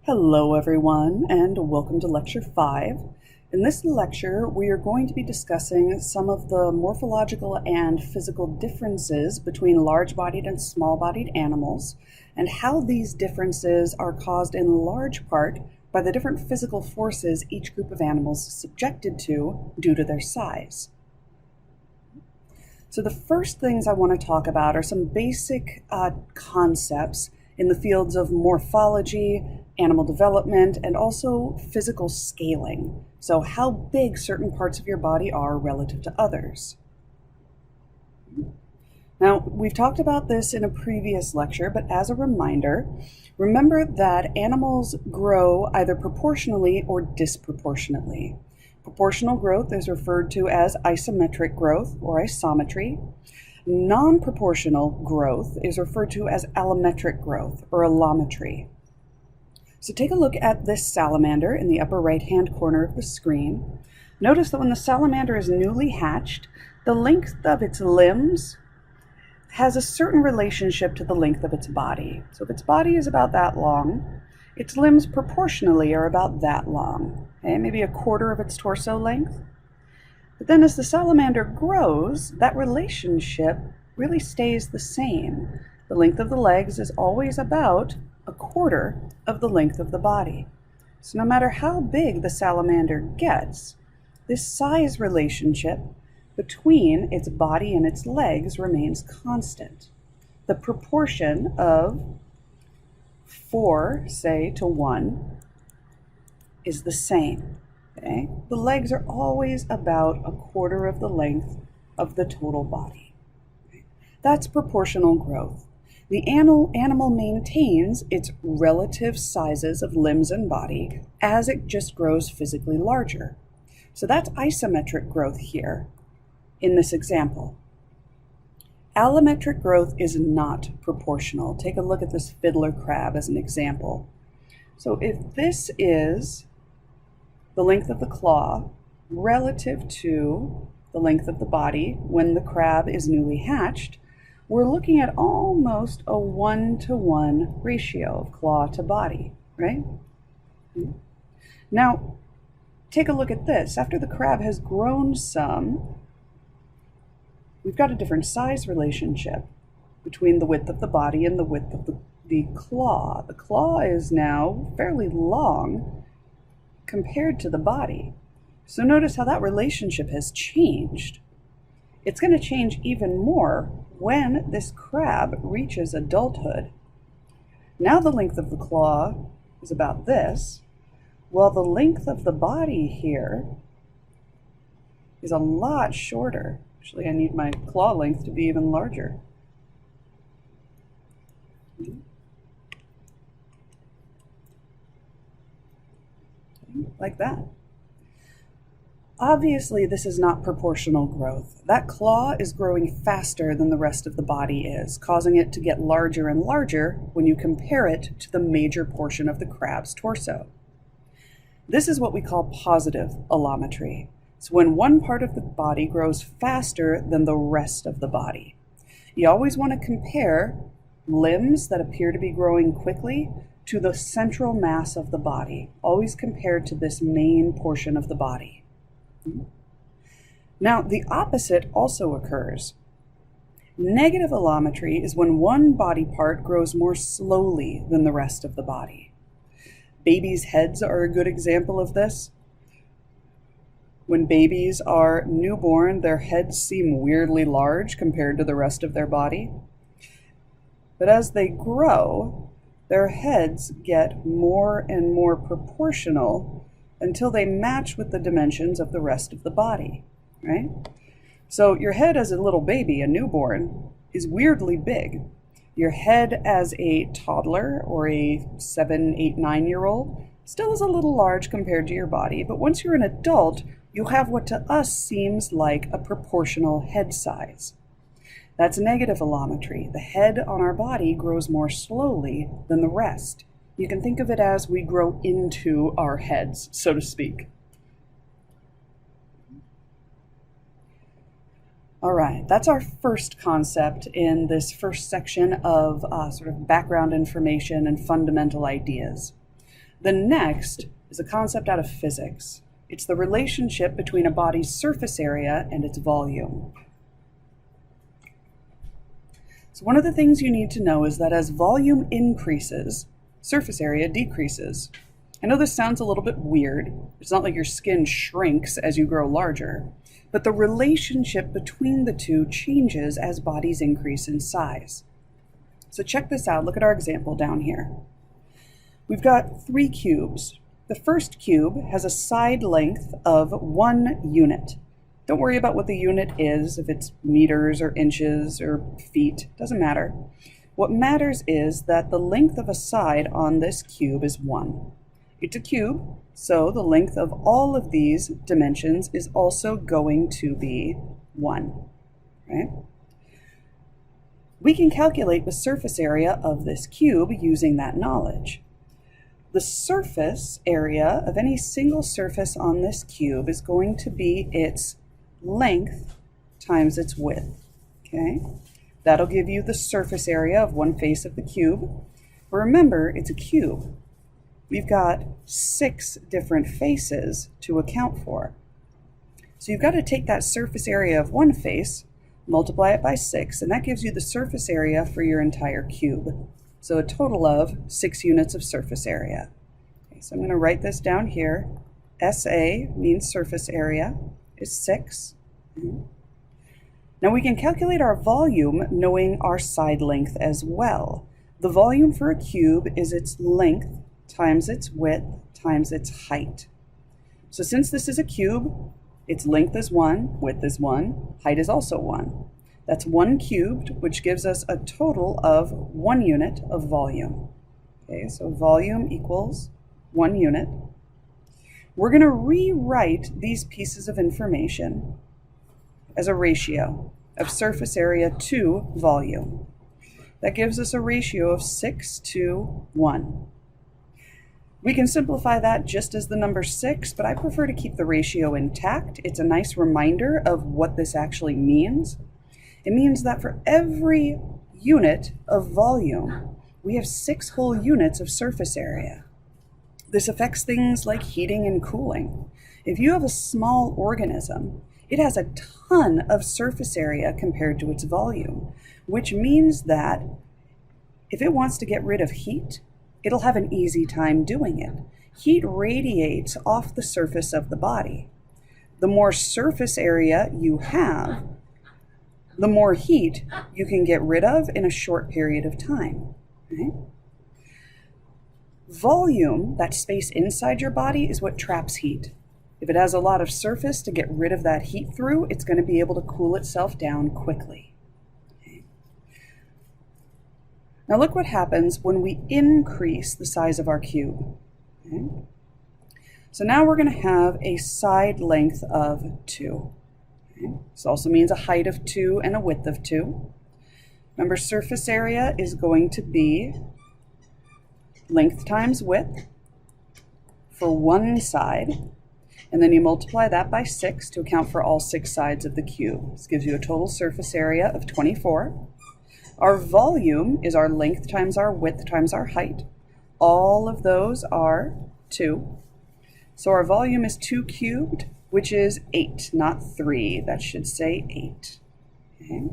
Hello everyone, and welcome to Lecture 5. In this lecture, we are going to be discussing some of the morphological and physical differences between large-bodied and small-bodied animals, and how these differences are caused in large part by the different physical forces each group of animals is subjected to due to their size. So the first things I want to talk about are some basic concepts in the fields of morphology, animal development, and also physical scaling. So how big certain parts of your body are relative to others. Now, we've talked about this in a previous lecture, but as a reminder, remember that animals grow either proportionally or disproportionately. Proportional growth is referred to as isometric growth or isometry. Non-proportional growth is referred to as allometric growth or allometry. So take a look at this salamander in the upper right-hand corner of the screen. Notice that when the salamander is newly hatched, the length of its limbs has a certain relationship to the length of its body. So if its body is about that long, its limbs proportionally are about that long, okay? Maybe a quarter of its torso length. But then as the salamander grows, that relationship really stays the same. The length of the legs is always about a quarter of the length of the body. So no matter how big the salamander gets, this size relationship between its body and its legs remains constant. The proportion of 4, say, to 1 is the same. Okay? The legs are always about a quarter of the length of the total body. That's proportional growth. The animal maintains its relative sizes of limbs and body as it just grows physically larger. So that's isometric growth here in this example. Allometric growth is not proportional. Take a look at this fiddler crab as an example. So if this is the length of the claw relative to the length of the body when the crab is newly hatched, we're looking at almost a 1-to-1 ratio of claw to body, right? Now, take a look at this. After the crab has grown some, we've got a different size relationship between the width of the body and the width of the claw. The claw is now fairly long compared to the body. So notice how that relationship has changed. It's going to change even more when this crab reaches adulthood. Now the length of the claw is about this, while the length of the body here is a lot shorter. Actually, I need my claw length to be even larger. Like that. Obviously, this is not proportional growth. That claw is growing faster than the rest of the body is, causing it to get larger and larger when you compare it to the major portion of the crab's torso. This is what we call positive allometry. It's when one part of the body grows faster than the rest of the body. You always want to compare limbs that appear to be growing quickly to the central mass of the body, always compared to this main portion of the body. Now, the opposite also occurs. Negative allometry is when one body part grows more slowly than the rest of the body. Babies' heads are a good example of this. When babies are newborn, their heads seem weirdly large compared to the rest of their body. But as they grow, their heads get more and more proportional until they match with the dimensions of the rest of the body, right? So your head as a little baby, a newborn, is weirdly big. Your head as a toddler or a 7, 8, 9-year-old still is a little large compared to your body, but once you're an adult, you have what to us seems like a proportional head size. That's negative allometry. The head on our body grows more slowly than the rest. You can think of it as we grow into our heads, so to speak. All right, that's our first concept in this first section of sort of background information and fundamental ideas. The next is a concept out of physics. It's the relationship between a body's surface area and its volume. So one of the things you need to know is that as volume increases, surface area decreases. I know this sounds a little bit weird. It's not like your skin shrinks as you grow larger, but the relationship between the two changes as bodies increase in size. So check this out. Look at our example down here. We've got 3 cubes. The first cube has a side length of 1 unit. Don't worry about what the unit is, if it's meters or inches or feet, doesn't matter. What matters is that the length of a side on this cube is 1. It's a cube, so the length of all of these dimensions is also going to be 1, right? We can calculate the surface area of this cube using that knowledge. The surface area of any single surface on this cube is going to be its length times its width, okay? That'll give you the surface area of one face of the cube. But remember, it's a cube. We've got 6 different faces to account for. So you've got to take that surface area of one face, multiply it by 6, and that gives you the surface area for your entire cube. So a total of 6 units of surface area. Okay, so I'm going to write this down here. SA means surface area is 6. Now we can calculate our volume knowing our side length as well. The volume for a cube is its length times its width times its height. So since this is a cube, its length is 1, width is 1, height is also 1. That's 1 cubed, which gives us a total of 1 unit of volume. Okay, so volume equals 1 unit. We're going to rewrite these pieces of information as a ratio of surface area to volume. That gives us a ratio of 6 to 1. We can simplify that just as the number 6, but I prefer to keep the ratio intact. It's a nice reminder of what this actually means. It means that for every unit of volume, we have 6 whole units of surface area. This affects things like heating and cooling. If you have a small organism, it has a ton of surface area compared to its volume, which means that if it wants to get rid of heat, it'll have an easy time doing it. Heat radiates off the surface of the body. The more surface area you have, the more heat you can get rid of in a short period of time. Right? Volume, that space inside your body, is what traps heat. If it has a lot of surface to get rid of that heat through, it's going to be able to cool itself down quickly. Okay. Now look what happens when we increase the size of our cube. Okay. So now we're going to have a side length of 2. Okay. This also means a height of 2 and a width of 2. Remember, surface area is going to be length times width for one side, and then you multiply that by 6 to account for all 6 sides of the cube. This gives you a total surface area of 24. Our volume is our length times our width times our height. All of those are 2. So our volume is 2 cubed, which is 8, not 3. That should say 8. Okay.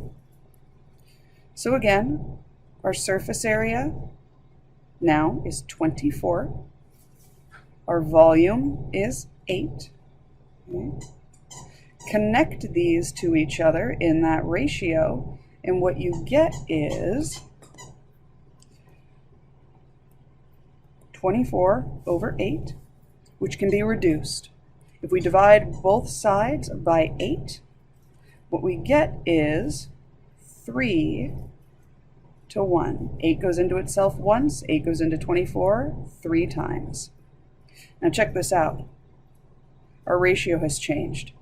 So again, our surface area now is 24. Our volume is 8. Okay. Connect these to each other in that ratio, and what you get is 24 over 8, which can be reduced. If we divide both sides by 8, what we get is 3 to 1. 8 goes into itself once, 8 goes into 24 3 times. Now check this out. Our ratio has changed.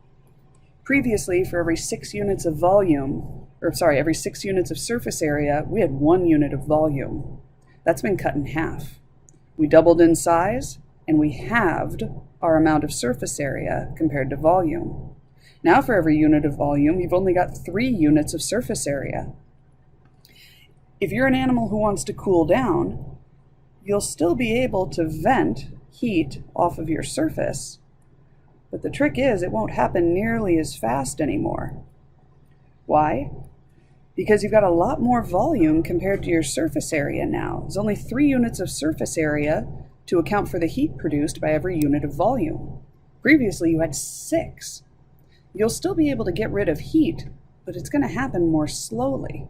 Previously, for every 6 units of volume, every 6 units of surface area, we had 1 unit of volume. That's been cut in half. We doubled in size, and we halved our amount of surface area compared to volume. Now for every unit of volume, you've only got 3 units of surface area. If you're an animal who wants to cool down, you'll still be able to vent heat off of your surface. But the trick is it won't happen nearly as fast anymore. Why? Because you've got a lot more volume compared to your surface area now. There's only 3 units of surface area to account for the heat produced by every unit of volume. Previously, you had 6. You'll still be able to get rid of heat, but it's going to happen more slowly.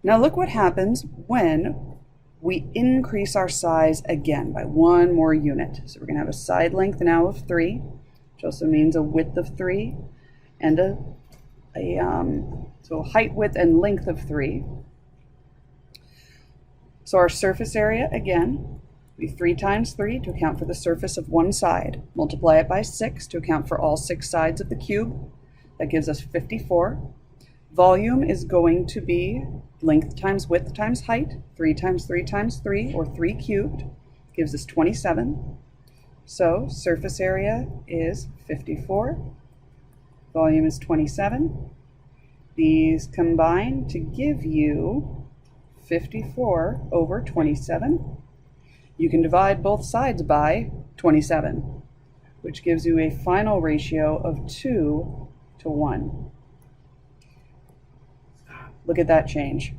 Now look what happens when we increase our size again by 1 more unit. So we're going to have a side length now of 3, which also means a width of 3, and so height, width, and length of 3. So our surface area, again, will be 3 times 3 to account for the surface of one side. Multiply it by 6 to account for all 6 sides of the cube. That gives us 54. Volume is going to be length times width times height. 3 times 3 times 3, or 3 cubed, gives us 27. So surface area is 54. Volume is 27. These combine to give you 54 over 27. You can divide both sides by 27, which gives you a final ratio of 2 to 1. Look at that change.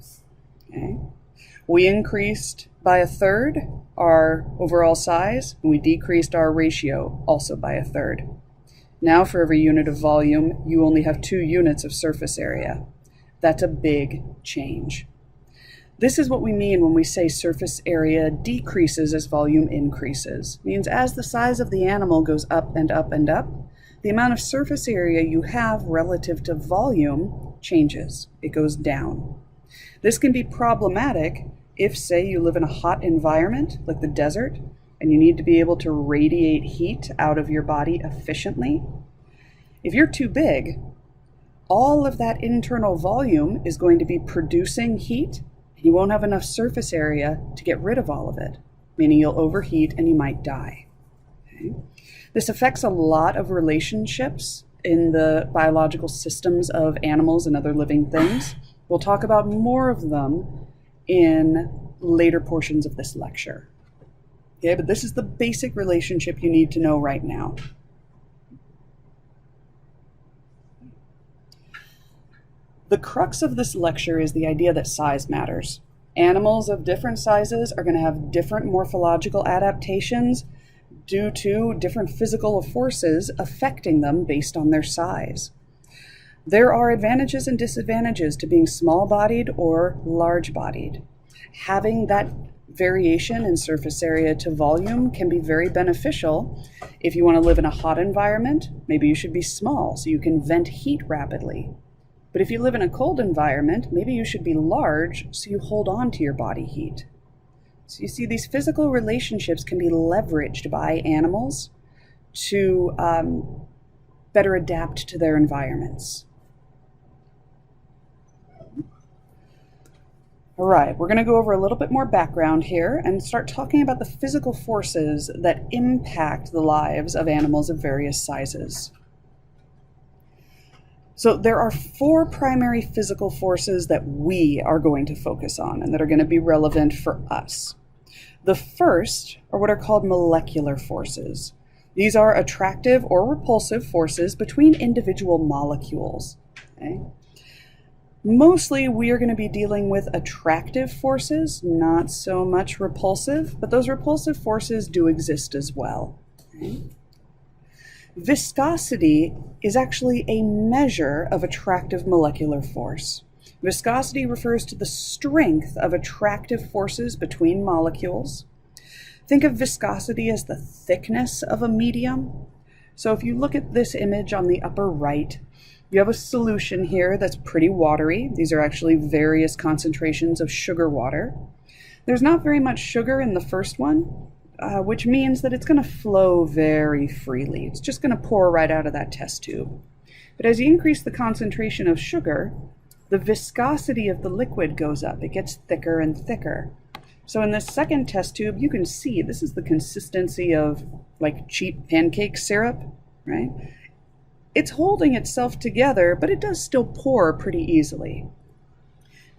Okay. We increased by 1/3 our overall size, and we decreased our ratio also by 1/3. Now for every unit of volume, you only have 2 units of surface area. That's a big change. This is what we mean when we say surface area decreases as volume increases. It means as the size of the animal goes up and up and up, the amount of surface area you have relative to volume changes. It goes down. This can be problematic if, say, you live in a hot environment like the desert and you need to be able to radiate heat out of your body efficiently. If you're too big, all of that internal volume is going to be producing heat. You won't have enough surface area to get rid of all of it, meaning you'll overheat and you might die. Okay? This affects a lot of relationships in the biological systems of animals and other living things. We'll talk about more of them in later portions of this lecture. Okay, but this is the basic relationship you need to know right now. The crux of this lecture is the idea that size matters. Animals of different sizes are going to have different morphological adaptations due to different physical forces affecting them based on their size. There are advantages and disadvantages to being small-bodied or large-bodied. Having that variation in surface area to volume can be very beneficial. If you want to live in a hot environment, maybe you should be small so you can vent heat rapidly. But if you live in a cold environment, maybe you should be large so you hold on to your body heat. So you see, these physical relationships can be leveraged by animals to better adapt to their environments. All right, we're going to go over a little bit more background here and start talking about the physical forces that impact the lives of animals of various sizes. So there are 4 primary physical forces that we are going to focus on and that are going to be relevant for us. The first are what are called molecular forces. These are attractive or repulsive forces between individual molecules. Okay? Mostly we are going to be dealing with attractive forces, not so much repulsive, but those repulsive forces do exist as well. Okay? Viscosity is actually a measure of attractive molecular force. Viscosity refers to the strength of attractive forces between molecules. Think of viscosity as the thickness of a medium. So if you look at this image on the upper right, you have a solution here that's pretty watery. These are actually various concentrations of sugar water. There's not very much sugar in the first one, which means that it's going to flow very freely. It's just going to pour right out of that test tube. But as you increase the concentration of sugar, the viscosity of the liquid goes up. It gets thicker and thicker. So in this second test tube, you can see this is the consistency of like cheap pancake syrup, right? It's holding itself together, but it does still pour pretty easily.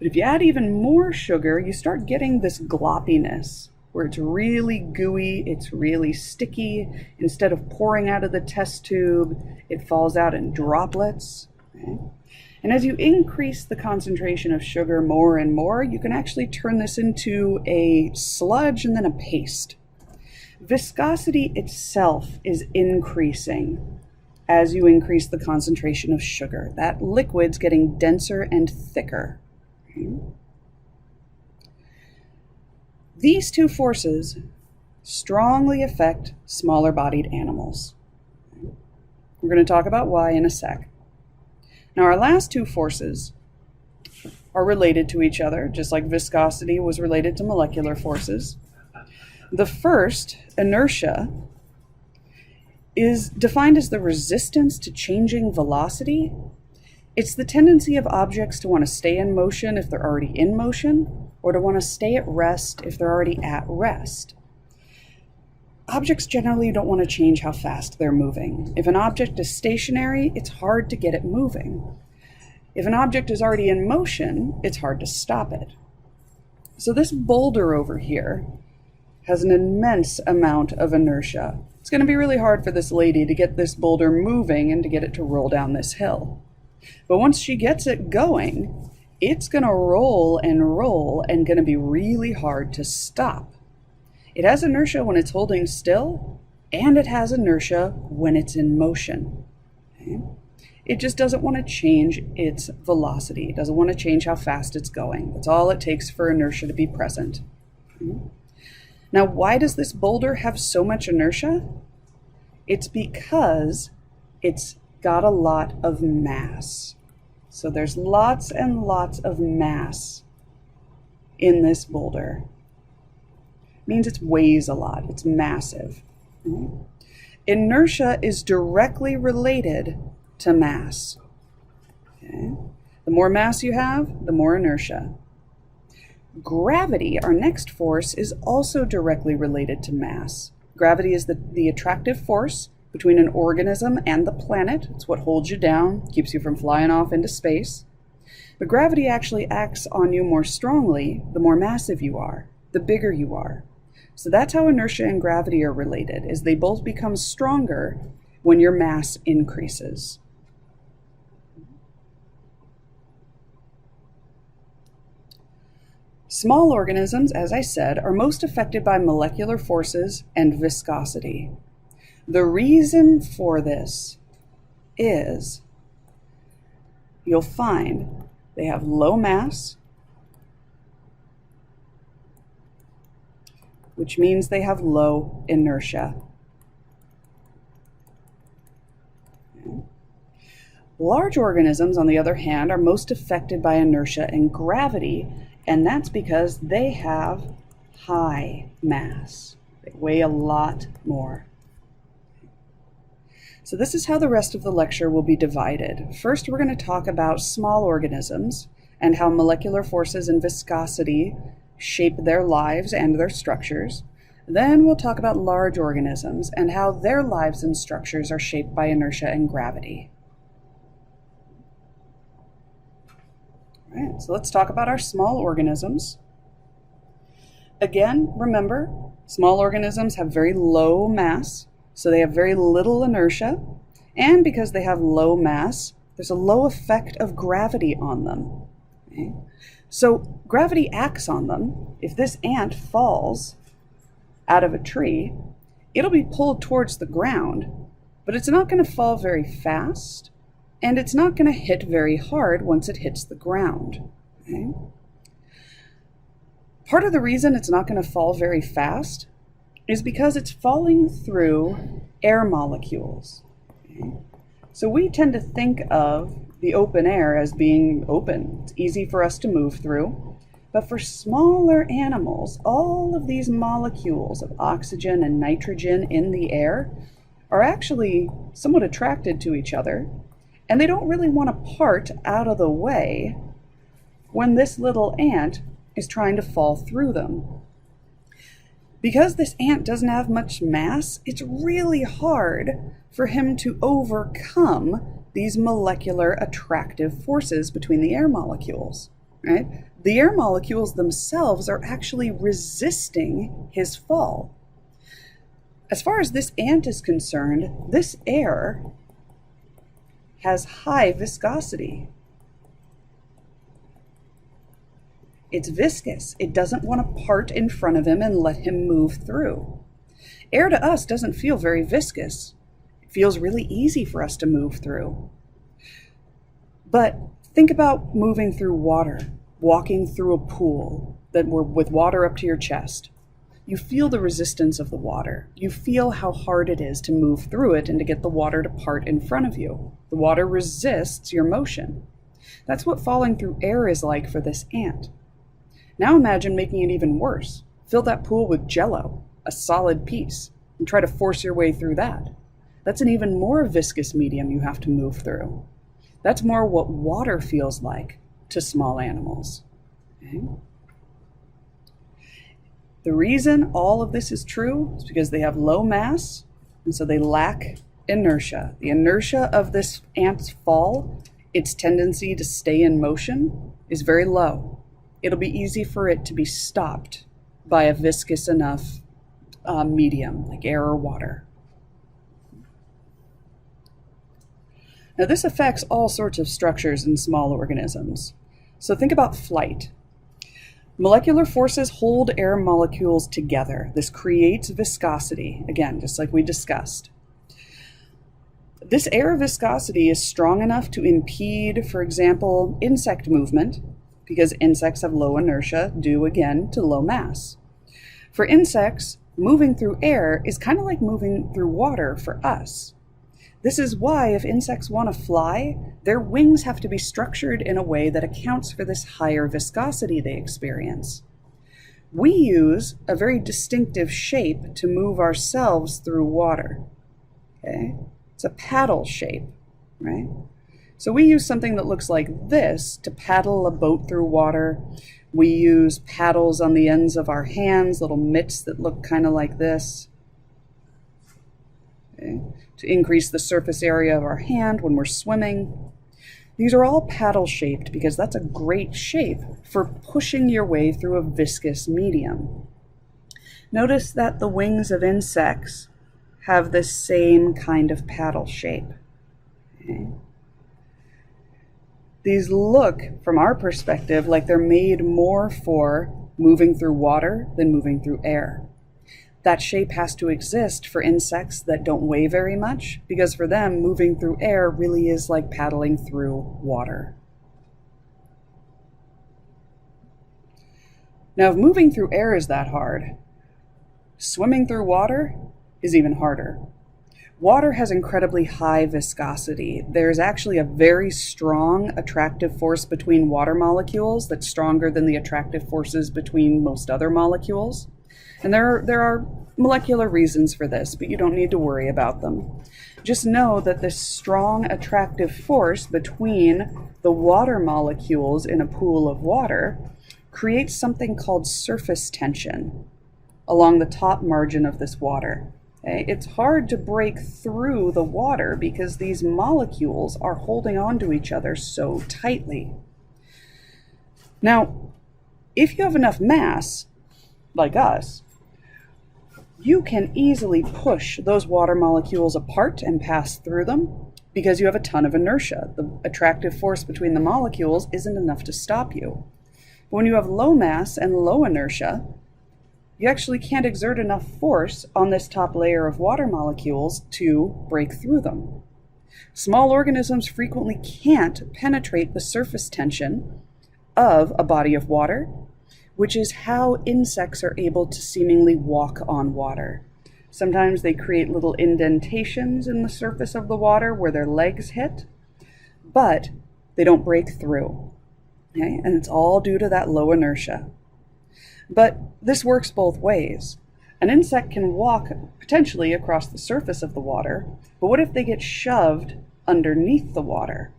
But if you add even more sugar, you start getting this gloppiness, where it's really gooey, it's really sticky. Instead of pouring out of the test tube, it falls out in droplets. Okay? And as you increase the concentration of sugar more and more, you can actually turn this into a sludge and then a paste. Viscosity itself is increasing as you increase the concentration of sugar. That liquid's getting denser and thicker. These two forces strongly affect smaller bodied animals. We're going to talk about why in a sec. Now, our last two forces are related to each other, just like viscosity was related to molecular forces. The first, inertia, is defined as the resistance to changing velocity. It's the tendency of objects to want to stay in motion if they're already in motion, or to want to stay at rest if they're already at rest. Objects generally don't want to change how fast they're moving. If an object is stationary, it's hard to get it moving. If an object is already in motion, it's hard to stop it. So this boulder over here has an immense amount of inertia. It's going to be really hard for this lady to get this boulder moving and to get it to roll down this hill. But once she gets it going, it's going to roll and going to be really hard to stop. It has inertia when it's holding still, and it has inertia when it's in motion. Okay? It just doesn't want to change its velocity. It doesn't want to change how fast it's going. That's all it takes for inertia to be present. Okay? Now, why does this boulder have so much inertia? It's because it's got a lot of mass. So there's lots and lots of mass in this boulder. It means it weighs a lot. It's massive. Inertia is directly related to mass. Okay? The more mass you have, the more inertia. Gravity, our next force, is also directly related to mass. Gravity is the attractive force between an organism and the planet. It's what holds you down, keeps you from flying off into space. But gravity actually acts on you more strongly the more massive you are, the bigger you are. So that's how inertia and gravity are related, is they both become stronger when your mass increases. Small organisms, as I said, are most affected by molecular forces and viscosity. The reason for this is you'll find they have low mass, which means they have low inertia. Large organisms, on the other hand, are most affected by inertia and gravity, and that's because they have high mass. They weigh a lot more. So this is how the rest of the lecture will be divided. First, we're going to talk about small organisms and how molecular forces and viscosity shape their lives and their structures. Then we'll talk about large organisms and how their lives and structures are shaped by inertia and gravity. All right, so let's talk about our small organisms. Again, remember, small organisms have very low mass, so they have very little inertia, and because they have low mass, there's a low effect of gravity on them. Okay? So gravity acts on them. If this ant falls out of a tree, it'll be pulled towards the ground, but it's not going to fall very fast, and it's not going to hit very hard once it hits the ground. Okay? Part of the reason it's not going to fall very fast is because it's falling through air molecules. Okay? So we tend to think of the open air as being open. It's easy for us to move through. But for smaller animals, all of these molecules of oxygen and nitrogen in the air are actually somewhat attracted to each other, and they don't really want to part out of the way when this little ant is trying to fall through them. Because this ant doesn't have much mass, it's really hard for him to overcome these molecular attractive forces between the air molecules, right? The air molecules themselves are actually resisting his fall. As far as this ant is concerned, this air has high viscosity. It's viscous. It doesn't want to part in front of him and let him move through. Air to us doesn't feel very viscous. It feels really easy for us to move through. But think about moving through water, walking through a pool with water up to your chest. You feel the resistance of the water. You feel how hard it is to move through it and to get the water to part in front of you. The water resists your motion. That's what falling through air is like for this ant. Now imagine making it even worse. Fill that pool with Jell-O, a solid piece, and try to force your way through that. That's an even more viscous medium you have to move through. That's more what water feels like to small animals. Okay? The reason all of this is true is because they have low mass, and so they lack inertia. The inertia of this ant's fall, its tendency to stay in motion, is very low. It'll be easy for it to be stopped by a viscous enough medium, like air or water. Now this affects all sorts of structures in small organisms. So think about flight. Molecular forces hold air molecules together. This creates viscosity, again, just like we discussed. This air viscosity is strong enough to impede, for example, insect movement, because insects have low inertia due, again, to low mass. For insects, moving through air is kind of like moving through water for us. This is why if insects want to fly, their wings have to be structured in a way that accounts for this higher viscosity they experience. We use a very distinctive shape to move ourselves through water. Okay? It's a paddle shape, right? So we use something that looks like this to paddle a boat through water. We use paddles on the ends of our hands, little mitts that look kind of like this. Okay? To increase the surface area of our hand when we're swimming. These are all paddle shaped because that's a great shape for pushing your way through a viscous medium. Notice that the wings of insects have the same kind of paddle shape. Okay. These look, from our perspective, like they're made more for moving through water than moving through air. That shape has to exist for insects that don't weigh very much, because for them, moving through air really is like paddling through water. Now, if moving through air is that hard, swimming through water is even harder. Water has incredibly high viscosity. There's actually a very strong attractive force between water molecules that's stronger than the attractive forces between most other molecules. And there are molecular reasons for this, but you don't need to worry about them. Just know that this strong attractive force between the water molecules in a pool of water creates something called surface tension along the top margin of this water. Okay? It's hard to break through the water because these molecules are holding on to each other so tightly. Now, if you have enough mass, like us, you can easily push those water molecules apart and pass through them because you have a ton of inertia. The attractive force between the molecules isn't enough to stop you. But when you have low mass and low inertia, you actually can't exert enough force on this top layer of water molecules to break through them. Small organisms frequently can't penetrate the surface tension of a body of water, which is how insects are able to seemingly walk on water. Sometimes they create little indentations in the surface of the water where their legs hit, but they don't break through. Okay? And it's all due to that low inertia. But this works both ways. An insect can walk potentially across the surface of the water, but what if they get shoved underneath the water?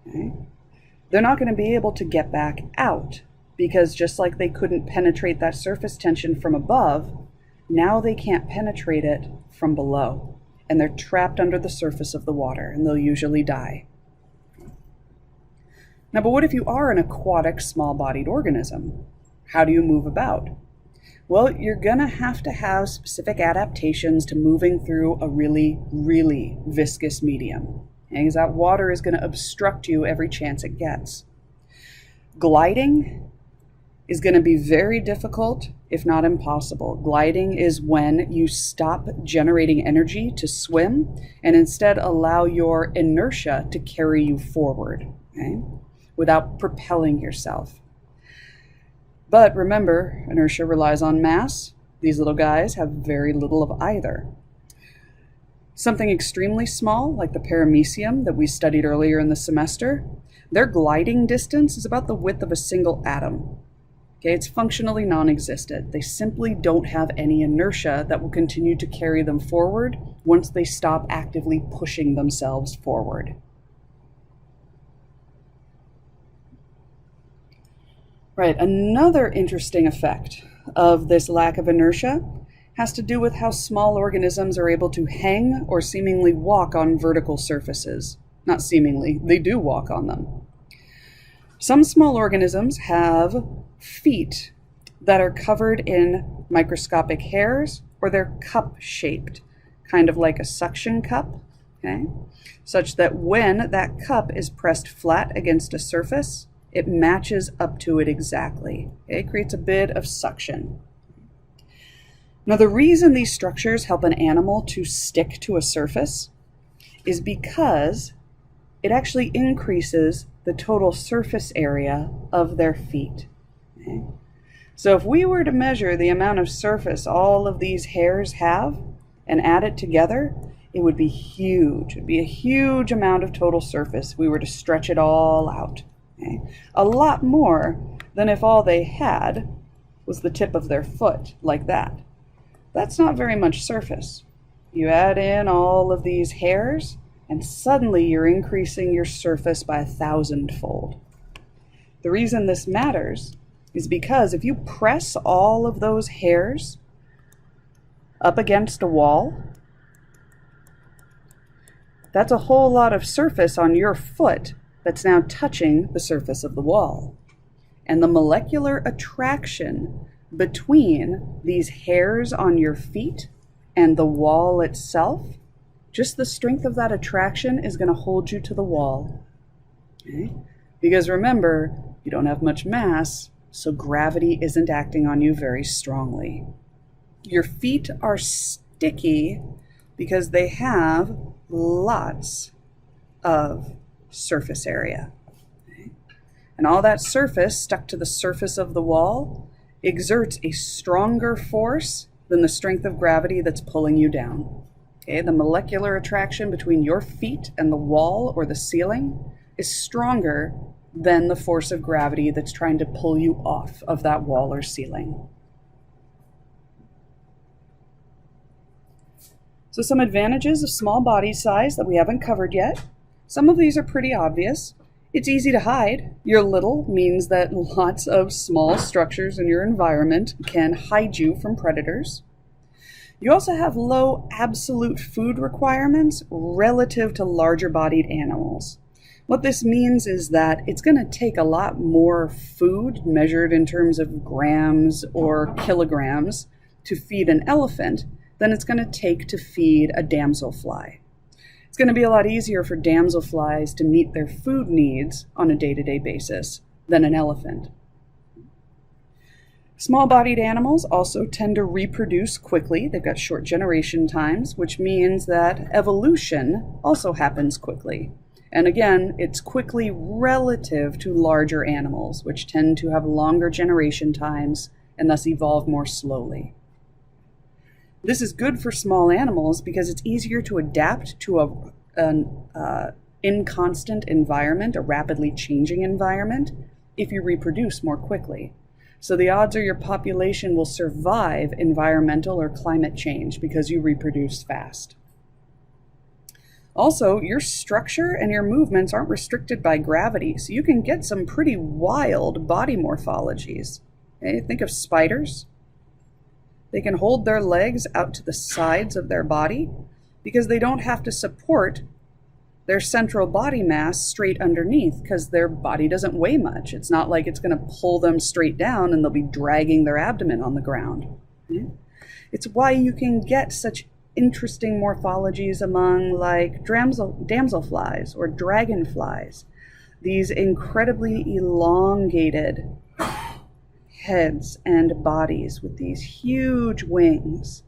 Okay? They're not going to be able to get back out, because just like they couldn't penetrate that surface tension from above, now they can't penetrate it from below, and they're trapped under the surface of the water, and they'll usually die. Now, but what if you are an aquatic small-bodied organism? How do you move about? Well, you're going to have specific adaptations to moving through a really, really viscous medium, because that water is going to obstruct you every chance it gets. Gliding is going to be very difficult, if not impossible. Gliding is when you stop generating energy to swim and instead allow your inertia to carry you forward, okay, without propelling yourself. But remember, inertia relies on mass. These little guys have very little of either. Something extremely small, like the paramecium that we studied earlier in the semester, their gliding distance is about the width of a single atom. Okay, it's functionally non-existent. They simply don't have any inertia that will continue to carry them forward once they stop actively pushing themselves forward. Right, another interesting effect of this lack of inertia has to do with how small organisms are able to hang or seemingly walk on vertical surfaces. Not seemingly, they do walk on them. Some small organisms have feet that are covered in microscopic hairs, or they're cup-shaped, kind of like a suction cup, okay? Such that when that cup is pressed flat against a surface, it matches up to it exactly. Okay? It creates a bit of suction. Now, the reason these structures help an animal to stick to a surface is because it actually increases the total surface area of their feet. Okay? So if we were to measure the amount of surface all of these hairs have and add it together, it would be huge. It would be a huge amount of total surface if we were to stretch it all out. Okay? A lot more than if all they had was the tip of their foot, like that. That's not very much surface. You add in all of these hairs, and suddenly you're increasing your surface by 1,000-fold. The reason this matters is because if you press all of those hairs up against a wall, that's a whole lot of surface on your foot that's now touching the surface of the wall. And the molecular attraction between these hairs on your feet and the wall itself, just the strength of that attraction is going to hold you to the wall. Okay? Because remember, you don't have much mass, so gravity isn't acting on you very strongly. Your feet are sticky because they have lots of surface area. Okay? And all that surface stuck to the surface of the wall exerts a stronger force than the strength of gravity that's pulling you down. Okay? The molecular attraction between your feet and the wall or the ceiling is stronger than the force of gravity that's trying to pull you off of that wall or ceiling. So some advantages of small body size that we haven't covered yet. Some of these are pretty obvious. It's easy to hide. You're little means that lots of small structures in your environment can hide you from predators. You also have low absolute food requirements relative to larger bodied animals. What this means is that it's going to take a lot more food, measured in terms of grams or kilograms, to feed an elephant than it's going to take to feed a damselfly. It's going to be a lot easier for damselflies to meet their food needs on a day-to-day basis than an elephant. Small-bodied animals also tend to reproduce quickly. They've got short generation times, which means that evolution also happens quickly. And again, it's quickly relative to larger animals, which tend to have longer generation times and thus evolve more slowly. This is good for small animals because it's easier to adapt to an inconstant environment, a rapidly changing environment, if you reproduce more quickly. So the odds are your population will survive environmental or climate change because you reproduce fast. Also, your structure and your movements aren't restricted by gravity, so you can get some pretty wild body morphologies. Okay? Think of spiders. They can hold their legs out to the sides of their body because they don't have to support their central body mass straight underneath because their body doesn't weigh much. It's not like it's going to pull them straight down and they'll be dragging their abdomen on the ground. It's why you can get such interesting morphologies among like damselflies or dragonflies. These incredibly elongated heads and bodies with these huge wings.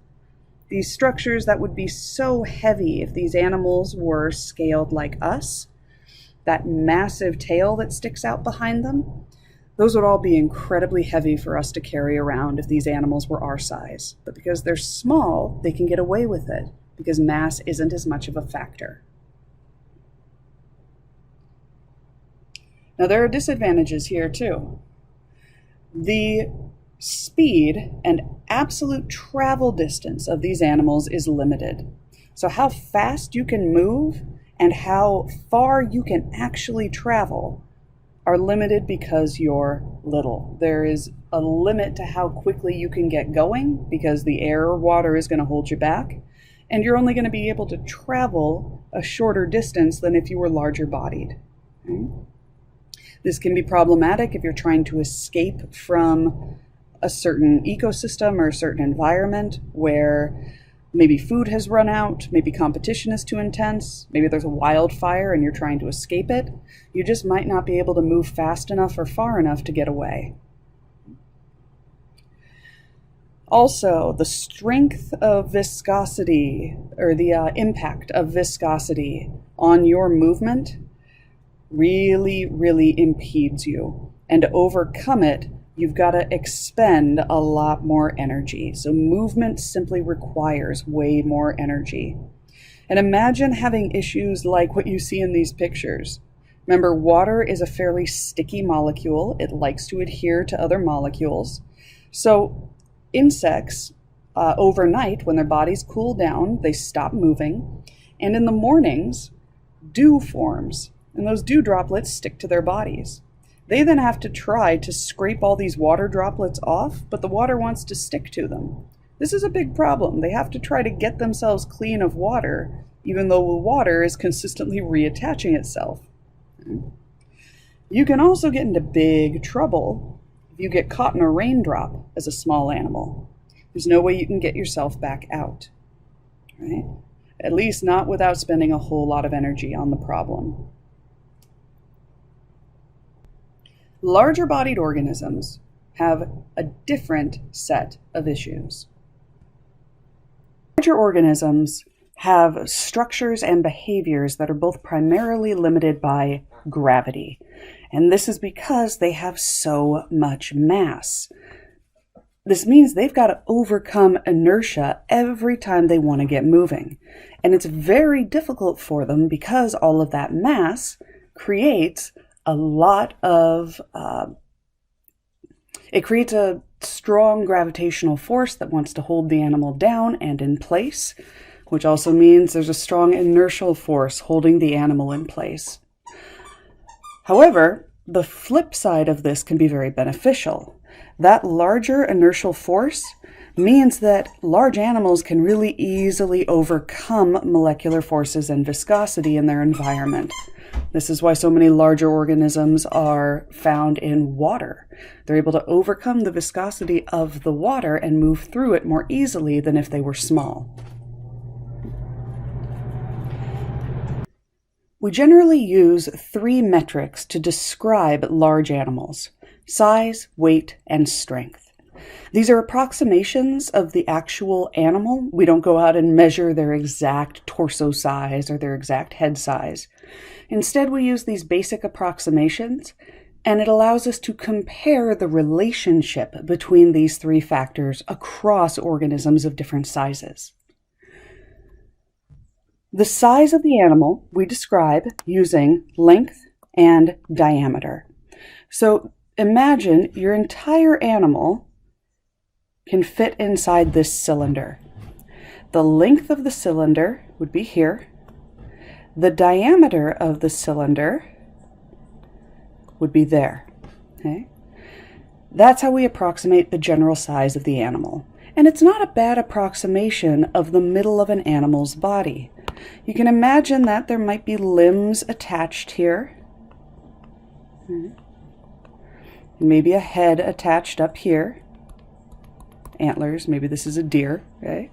These structures that would be so heavy if these animals were scaled like us, that massive tail that sticks out behind them, those would all be incredibly heavy for us to carry around if these animals were our size. But because they're small, they can get away with it because mass isn't as much of a factor. Now there are disadvantages here too. The speed and absolute travel distance of these animals is limited. So how fast you can move and how far you can actually travel are limited because you're little. There is a limit to how quickly you can get going because the air or water is going to hold you back, and you're only going to be able to travel a shorter distance than if you were larger bodied. Okay? This can be problematic if you're trying to escape from a certain ecosystem or a certain environment where maybe food has run out, maybe competition is too intense, maybe there's a wildfire and you're trying to escape it. You just might not be able to move fast enough or far enough to get away. Also, the strength of viscosity, or the impact of viscosity on your movement really, really impedes you. And to overcome it, you've got to expend a lot more energy. So movement simply requires way more energy. And imagine having issues like what you see in these pictures. Remember, water is a fairly sticky molecule. It likes to adhere to other molecules. So insects, overnight, when their bodies cool down, they stop moving. And in the mornings, dew forms. And those dew droplets stick to their bodies. They then have to try to scrape all these water droplets off, but the water wants to stick to them. This is a big problem. They have to try to get themselves clean of water, even though the water is consistently reattaching itself. You can also get into big trouble if you get caught in a raindrop as a small animal. There's no way you can get yourself back out, right? At least not without spending a whole lot of energy on the problem. Larger bodied organisms have a different set of issues. Larger organisms have structures and behaviors that are both primarily limited by gravity. And this is because they have so much mass. This means they've got to overcome inertia every time they want to get moving. And it's very difficult for them because all of that mass creates a lot of, it creates a strong gravitational force that wants to hold the animal down and in place, which also means there's a strong inertial force holding the animal in place. However, the flip side of this can be very beneficial. That larger inertial force means that large animals can really easily overcome molecular forces and viscosity in their environment. This is why so many larger organisms are found in water. They're able to overcome the viscosity of the water and move through it more easily than if they were small. We generally use 3 metrics to describe large animals: size, weight, and strength. These are approximations of the actual animal. We don't go out and measure their exact torso size or their exact head size. Instead, we use these basic approximations, and it allows us to compare the relationship between these 3 factors across organisms of different sizes. The size of the animal we describe using length and diameter. So imagine your entire animal can fit inside this cylinder. The length of the cylinder would be here. The diameter of the cylinder would be there. Okay? That's how we approximate the general size of the animal. And it's not a bad approximation of the middle of an animal's body. You can imagine that there might be limbs attached here. Maybe a head attached up here. Antlers, maybe this is a deer, okay?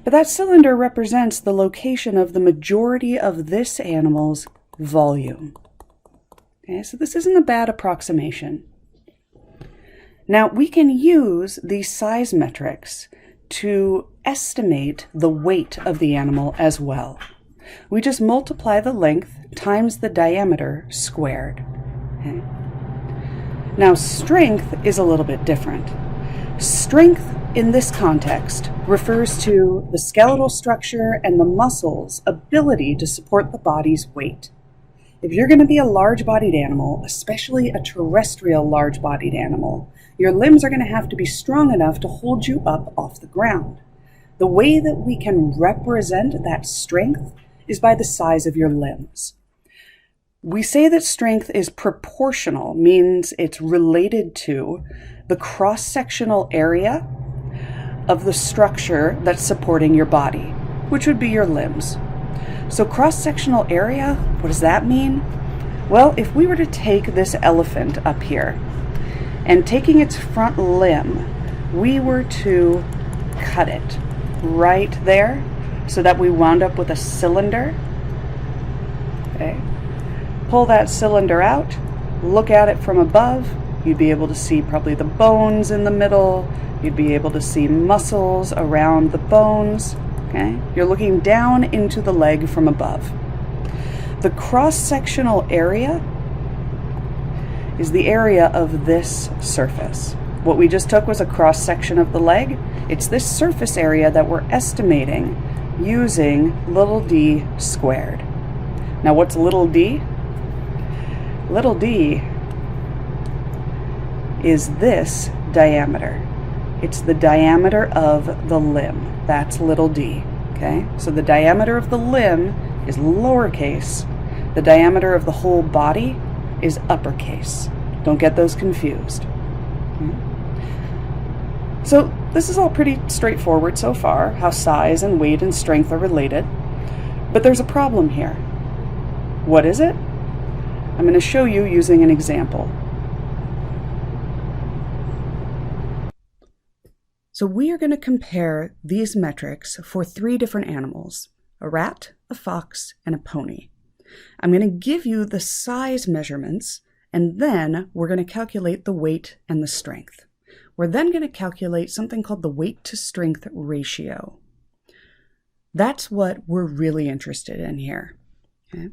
But that cylinder represents the location of the majority of this animal's volume. Okay, so this isn't a bad approximation. Now, we can use these size metrics to estimate the weight of the animal as well. We just multiply the length times the diameter squared. Okay? Now, strength is a little bit different. Strength in this context refers to the skeletal structure and the muscles' ability to support the body's weight. If you're going to be a large-bodied animal, especially a terrestrial large-bodied animal, your limbs are going to have to be strong enough to hold you up off the ground. The way that we can represent that strength is by the size of your limbs. We say that strength is proportional, means it's related to the cross-sectional area of the structure that's supporting your body, which would be your limbs. So cross-sectional area, what does that mean? Well, if we were to take this elephant up here and taking its front limb, we were to cut it right there so that we wound up with a cylinder. Okay. Pull that cylinder out, look at it from above. You'd be able to see probably the bones in the middle. You'd be able to see muscles around the bones. Okay? You're looking down into the leg from above. The cross-sectional area is the area of this surface. What we just took was a cross-section of the leg. It's this surface area that we're estimating using little d squared. Now, what's little d? Little d is this diameter. It's the diameter of the limb. That's little d, okay? So the diameter of the limb is lowercase. The diameter of the whole body is uppercase. Don't get those confused. Okay? So this is all pretty straightforward so far, how size and weight and strength are related. But there's a problem here. What is it? I'm going to show you using an example. So we are going to compare these metrics for 3 different animals: a rat, a fox, and a pony. I'm going to give you the size measurements, and then we're going to calculate the weight and the strength. We're then going to calculate something called the weight to strength ratio. That's what we're really interested in here. Okay?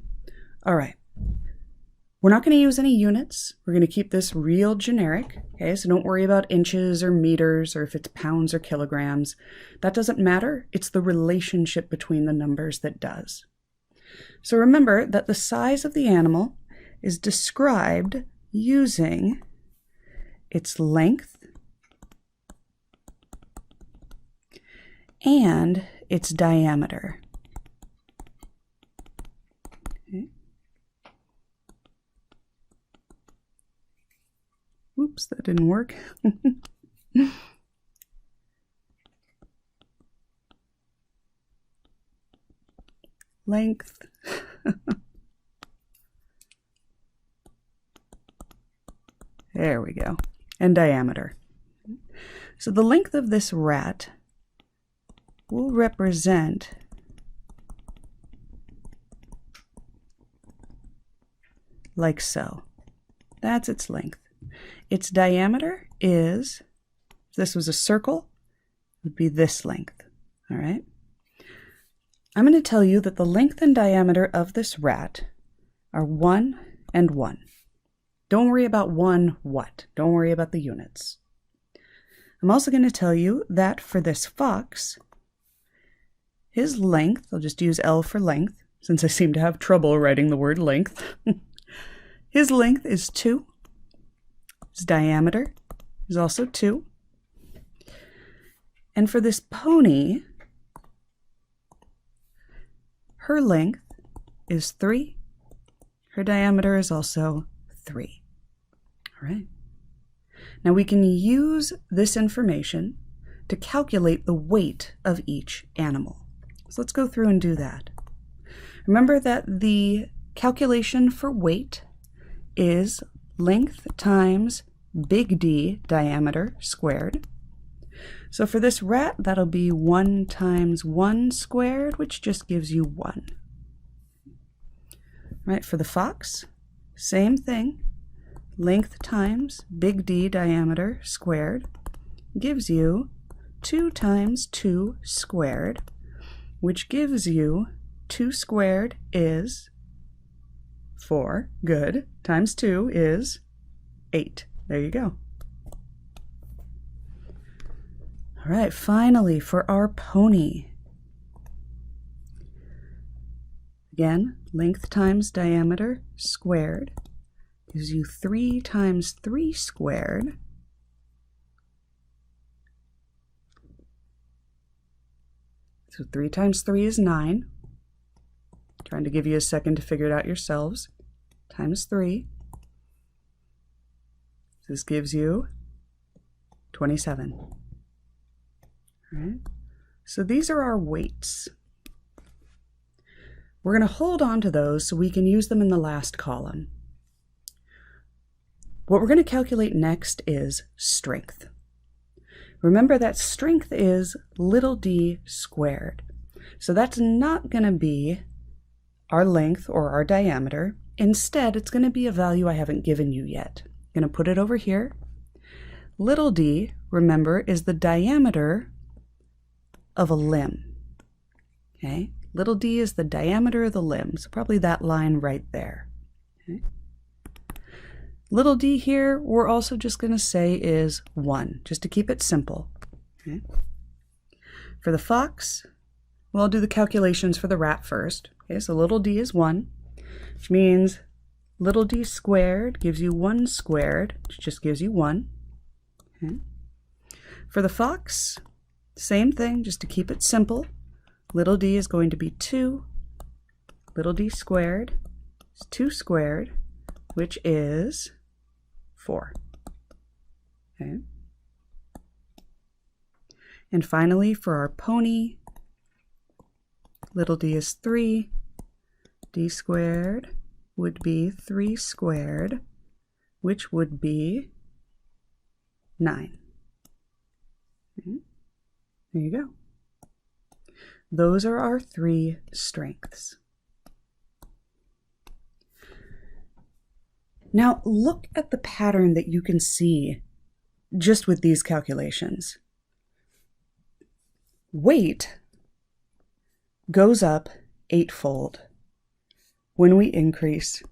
All right. We're not going to use any units. We're going to keep this real generic, okay? So don't worry about inches or meters or if it's pounds or kilograms. That doesn't matter. It's the relationship between the numbers that does. So remember that the size of the animal is described using its length and its diameter. Okay. Oops, that didn't work. Length. There we go. And diameter. So the length of this rat will represent like so. That's its length. Its diameter is, if this was a circle, would be this length. All right. I'm going to tell you that the length and diameter of this rat are 1 and 1. Don't worry about 1 what. Don't worry about the units. I'm also going to tell you that for this fox, his length, I'll just use L for length, since I seem to have trouble writing the word length. His length is 2. His diameter is also 2. And for this pony, her length is 3. Her diameter is also 3. All right. Now we can use this information to calculate the weight of each animal. So let's go through and do that. Remember that the calculation for weight is length times big D diameter squared. So for this rat, that'll be 1 times 1 squared, which just gives you 1. Right, for the fox, same thing. Length times big D diameter squared gives you 2 times 2 squared, which gives you 2 squared is 4. Good. Times 2 is 8. There you go. All right, finally for our pony. Again, length times diameter squared gives you 3 times 3 squared. So 3 times 3 is 9. Trying to give you a second to figure it out yourselves. Times 3. This gives you 27. All right. So these are our weights. We're going to hold on to those so we can use them in the last column. What we're going to calculate next is strength. Remember that strength is little d squared. So that's not going to be our length or our diameter. Instead, it's going to be a value I haven't given you yet. I'm going to put it over here. Little d, remember, is the diameter of a limb. Okay? Little d is the diameter of the limb, so probably that line right there. Okay? Little d here, we're also just going to say is 1, just to keep it simple. Okay? For the fox, well, I'll do the calculations for the rat first. Okay, so little d is 1, which means little d squared gives you 1 squared, which just gives you 1. Okay? For the fox, same thing, just to keep it simple. Little d is going to be 2. Little d squared is 2 squared, which is 4. Okay? And finally, for our pony, little d is 3. D squared would be 3 squared, which would be 9. Okay? There you go. Those are our 3 strengths. Now look at the pattern that you can see just with these calculations. Weight goes up 8-fold when we increase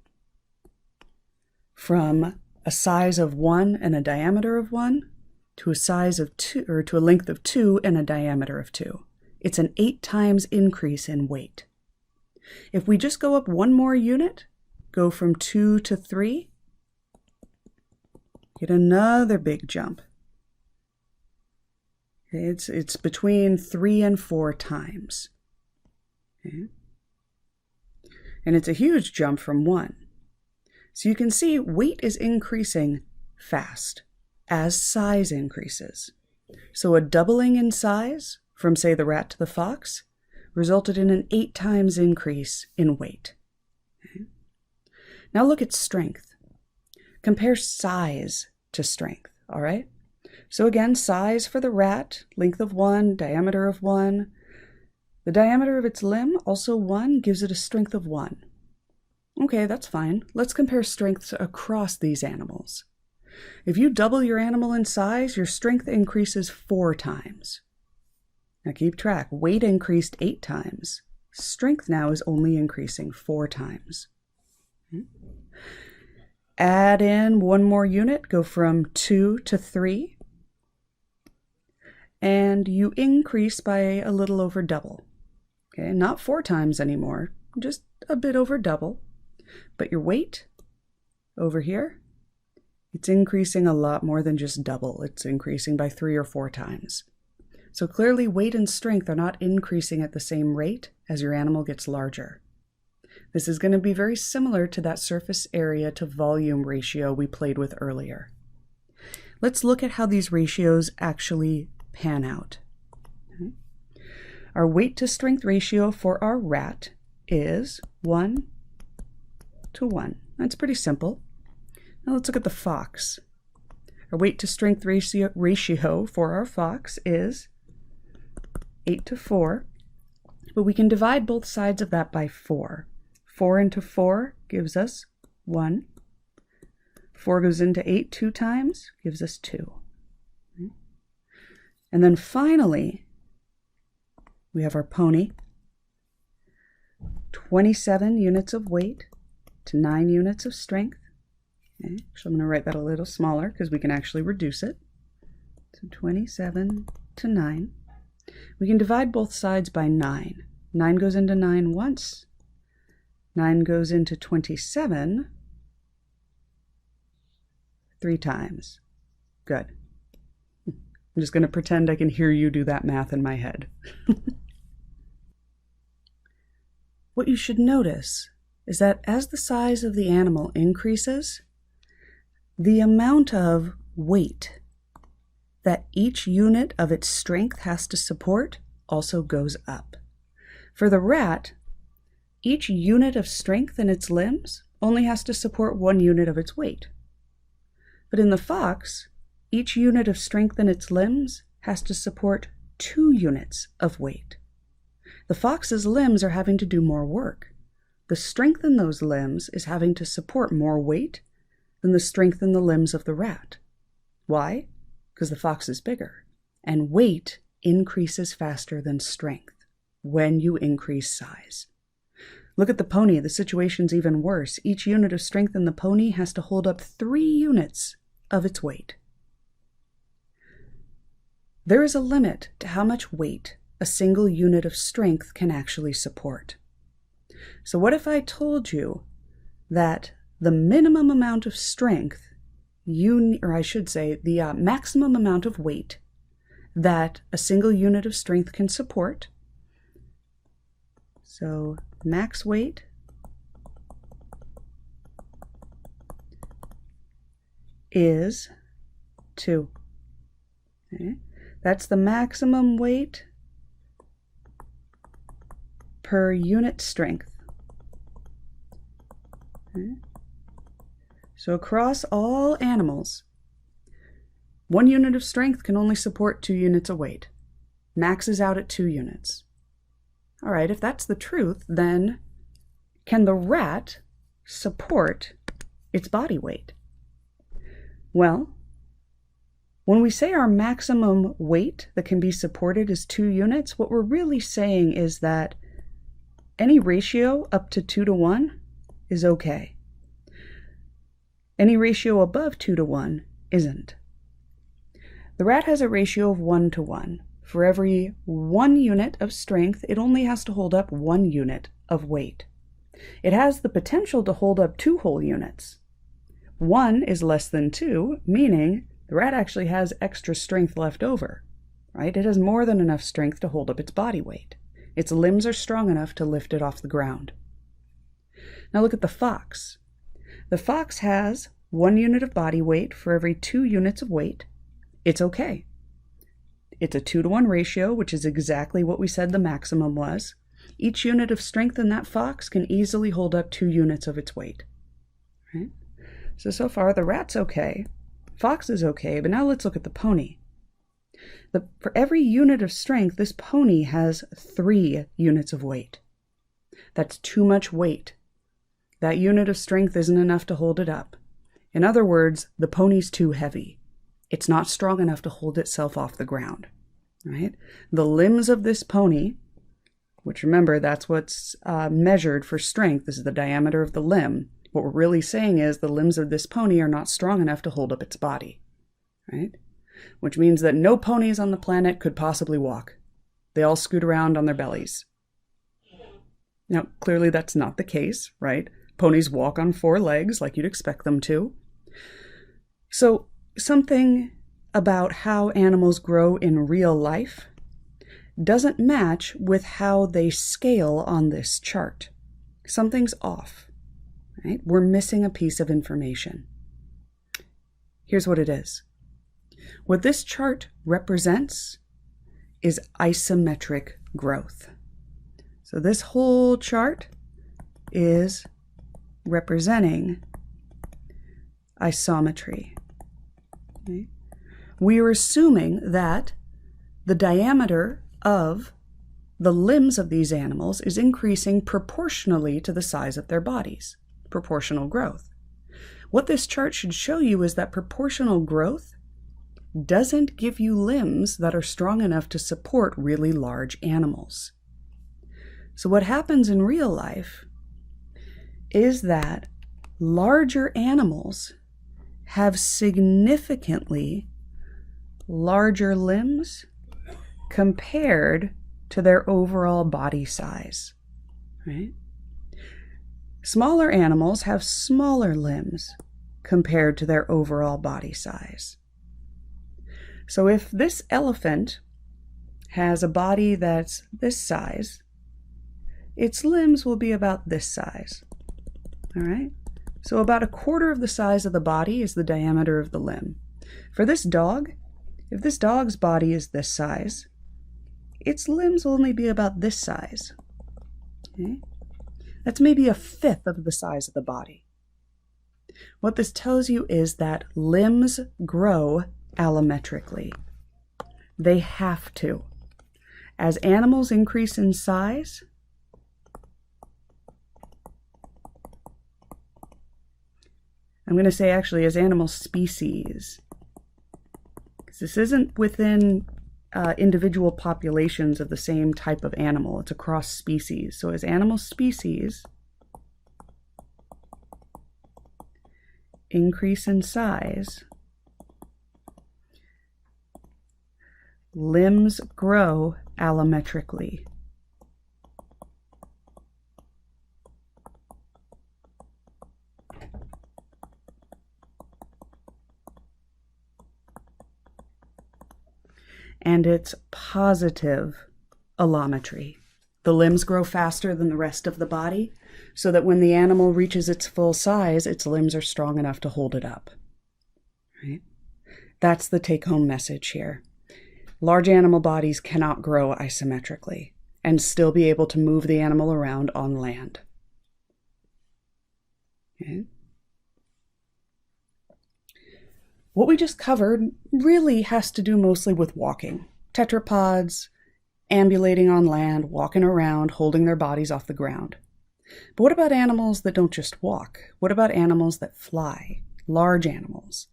from a size of 1 and a diameter of 1 to a size of 2, or to a length of 2 and a diameter of 2. It's an 8 times increase in weight. If we just go up 1 more unit, go from 2 to 3, get another big jump. Okay, it's between 3 and 4 times. Okay. And it's a huge jump from 1. So you can see weight is increasing fast as size increases. So a doubling in size from, say, the rat to the fox resulted in an 8 times increase in weight. Okay. Now look at strength. Compare size to strength, all right? So again, size for the rat, length of 1, diameter of 1. The diameter of its limb, also 1, gives it a strength of 1. Okay, that's fine. Let's compare strengths across these animals. If you double your animal in size, your strength increases 4 times. Now keep track. Weight increased 8 times. Strength now is only increasing 4 times. Add in 1 more unit, go from 2 to 3. And you increase by a little over double. Okay, not 4 times anymore, just a bit over double. But your weight over here, it's increasing a lot more than just double. It's increasing by 3 or 4 times. So clearly weight and strength are not increasing at the same rate as your animal gets larger. This is going to be very similar to that surface area to volume ratio we played with earlier. Let's look at how these ratios actually pan out. Okay. Our weight to strength ratio for our rat is 1 to 1. That's pretty simple. Now let's look at the fox. Our weight to strength ratio for our fox is 8 to 4, but we can divide both sides of that by 4. 4 into 4 gives us 1. 4 goes into 8 2 times, gives us 2. And then finally, we have our pony. 27 units of weight to 9 units of strength. Okay. So I'm going to write that a little smaller because we can actually reduce it. So 27 to 9. We can divide both sides by 9. 9 goes into 9 once. 9 goes into 27 3 times. Good. I'm just going to pretend I can hear you do that math in my head. What you should notice is that as the size of the animal increases, the amount of weight that each unit of its strength has to support also goes up. For the rat, each unit of strength in its limbs only has to support 1 unit of its weight. But in the fox, each unit of strength in its limbs has to support 2 units of weight. The fox's limbs are having to do more work. The strength in those limbs is having to support more weight than the strength in the limbs of the rat. Why? Because the fox is bigger, and weight increases faster than strength when you increase size. Look at the pony. The situation's even worse. Each unit of strength in the pony has to hold up 3 units of its weight. There is a limit to how much weight a single unit of strength can actually support. So what if I told you that the minimum amount of strength, the maximum amount of weight that a single unit of strength can support, so max weight is 2. Okay. That's the maximum weight per unit strength. Okay. So across all animals, 1 unit of strength can only support 2 units of weight. Maxes out at 2 units. All right, if that's the truth, then can the rat support its body weight? Well, when we say our maximum weight that can be supported is 2 units, what we're really saying is that any ratio up to 2 to 1 is okay. Any ratio above 2 to 1 isn't. The rat has a ratio of 1 to 1. For every 1 unit of strength, it only has to hold up 1 unit of weight. It has the potential to hold up 2 whole units. 1 is less than 2, meaning the rat actually has extra strength left over, right? It has more than enough strength to hold up its body weight. Its limbs are strong enough to lift it off the ground. Now look at the fox. The fox has 1 unit of body weight for every 2 units of weight. It's okay. It's a 2 to 1 ratio, which is exactly what we said the maximum was. Each unit of strength in that fox can easily hold up 2 units of its weight. Right? So far the rat's okay. Fox is okay, but now let's look at the pony. For every unit of strength, this pony has 3 units of weight. That's too much weight. That unit of strength isn't enough to hold it up. In other words, the pony's too heavy. It's not strong enough to hold itself off the ground. Right? The limbs of this pony, which remember, that's what's measured for strength. This is the diameter of the limb. What we're really saying is the limbs of this pony are not strong enough to hold up its body. Right? Which means that no ponies on the planet could possibly walk. They all scoot around on their bellies. Now, clearly that's not the case, right? Ponies walk on 4 legs like you'd expect them to. So, something about how animals grow in real life doesn't match with how they scale on this chart. Something's off, right? We're missing a piece of information. Here's what it is. What this chart represents is isometric growth. So this whole chart is representing isometry. Okay. We are assuming that the diameter of the limbs of these animals is increasing proportionally to the size of their bodies, proportional growth. What this chart should show you is that proportional growth doesn't give you limbs that are strong enough to support really large animals. So what happens in real life is that larger animals have significantly larger limbs compared to their overall body size, right? Smaller animals have smaller limbs compared to their overall body size. So if this elephant has a body that's this size, its limbs will be about this size, all right? So about a quarter of the size of the body is the diameter of the limb. For this dog, if this dog's body is this size, its limbs will only be about this size. Okay? That's maybe a fifth of the size of the body. What this tells you is that limbs grow allometrically. They have to. As animals increase in size, I'm going to say actually as animal species, because this isn't within individual populations of the same type of animal, it's across species. So as animal species increase in size, limbs grow allometrically. And it's positive allometry. The limbs grow faster than the rest of the body, so that when the animal reaches its full size, its limbs are strong enough to hold it up. Right? That's the take-home message here. Large animal bodies cannot grow isometrically and still be able to move the animal around on land. Okay. What we just covered really has to do mostly with walking. Tetrapods, ambulating on land, walking around, holding their bodies off the ground. But what about animals that don't just walk? What about animals that fly? Large animals.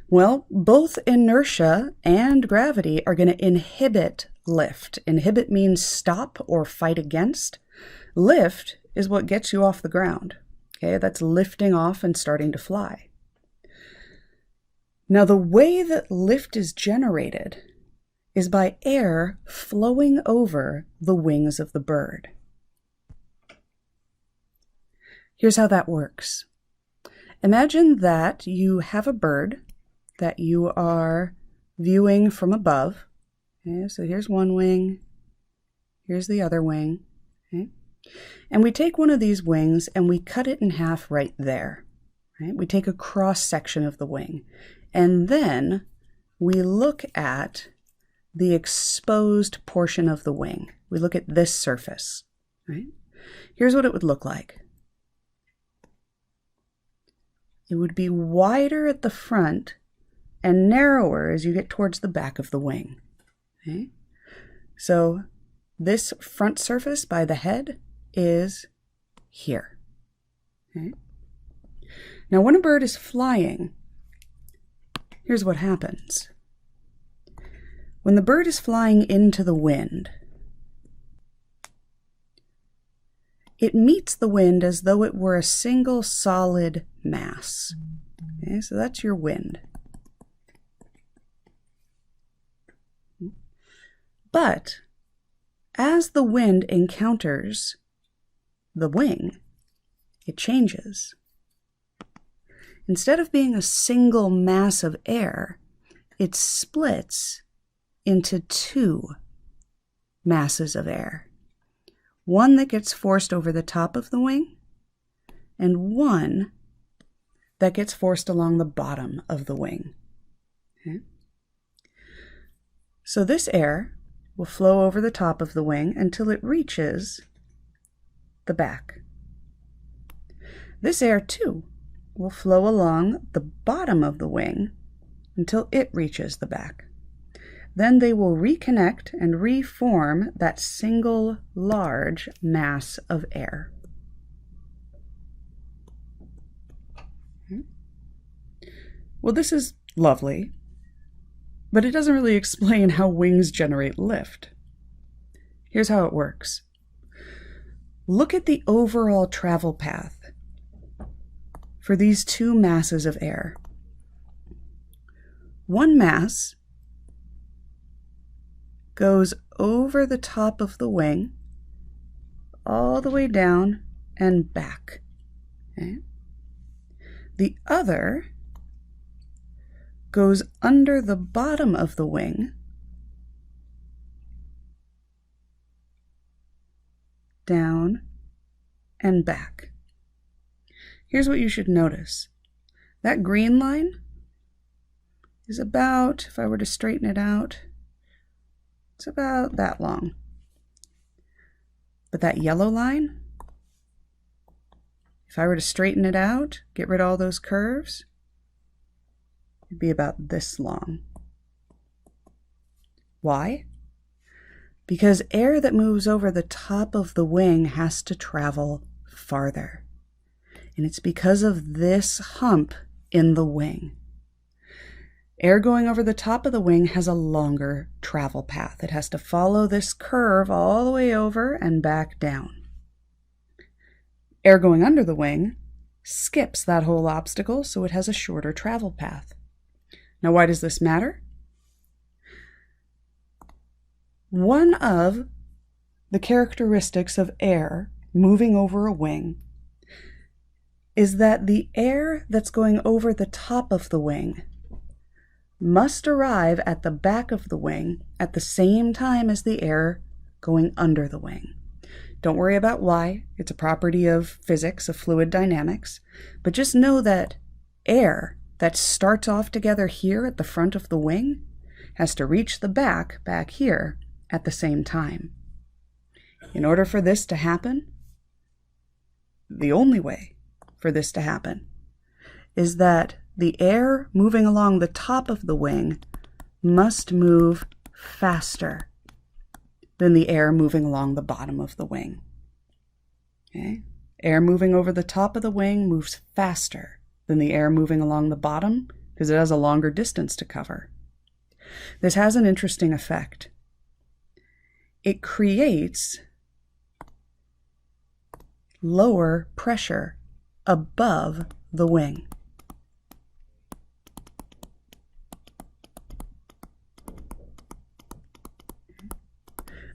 Well, both inertia and gravity are going to inhibit lift. Inhibit means stop or fight against. Lift is what gets you off the ground. Okay, that's lifting off and starting to fly. Now, the way that lift is generated is by air flowing over the wings of the bird. Here's how that works. Imagine that you have a bird that you are viewing from above. Okay, so here's one wing, here's the other wing. Okay? And we take one of these wings and we cut it in half right there. Right? We take a cross section of the wing. And then we look at the exposed portion of the wing. We look at this surface. Right? Here's what it would look like. It would be wider at the front and narrower as you get towards the back of the wing. Okay? So this front surface by the head is here. Okay? Now when a bird is flying, here's what happens. When the bird is flying into the wind, it meets the wind as though it were a single solid mass. Okay, so that's your wind. But as the wind encounters the wing, it changes. Instead of being a single mass of air, it splits into two masses of air. One that gets forced over the top of the wing, and one that gets forced along the bottom of the wing. Okay? So this air will flow over the top of the wing until it reaches the back. This air, too, will flow along the bottom of the wing until it reaches the back. Then they will reconnect and reform that single large mass of air. Well, this is lovely, but it doesn't really explain how wings generate lift. Here's how it works. Look at the overall travel path for these two masses of air. One mass goes over the top of the wing, all the way down and back. Okay? The other goes under the bottom of the wing, down and back. Here's what you should notice. That green line is about, if I were to straighten it out, it's about that long. But that yellow line, if I were to straighten it out, get rid of all those curves, it'd be about this long. Why? Because air that moves over the top of the wing has to travel farther. And it's because of this hump in the wing. Air going over the top of the wing has a longer travel path. It has to follow this curve all the way over and back down. Air going under the wing skips that whole obstacle, so it has a shorter travel path. Now, why does this matter? One of the characteristics of air moving over a wing is that the air that's going over the top of the wing must arrive at the back of the wing at the same time as the air going under the wing. Don't worry about why. It's a property of physics, of fluid dynamics. But just know that air that starts off together here at the front of the wing has to reach the back here at the same time. In order for this to happen, the only way for this to happen is that the air moving along the top of the wing must move faster than the air moving along the bottom of the wing. Okay? Air moving over the top of the wing moves faster than the air moving along the bottom because it has a longer distance to cover. This has an interesting effect. It creates lower pressure above the wing.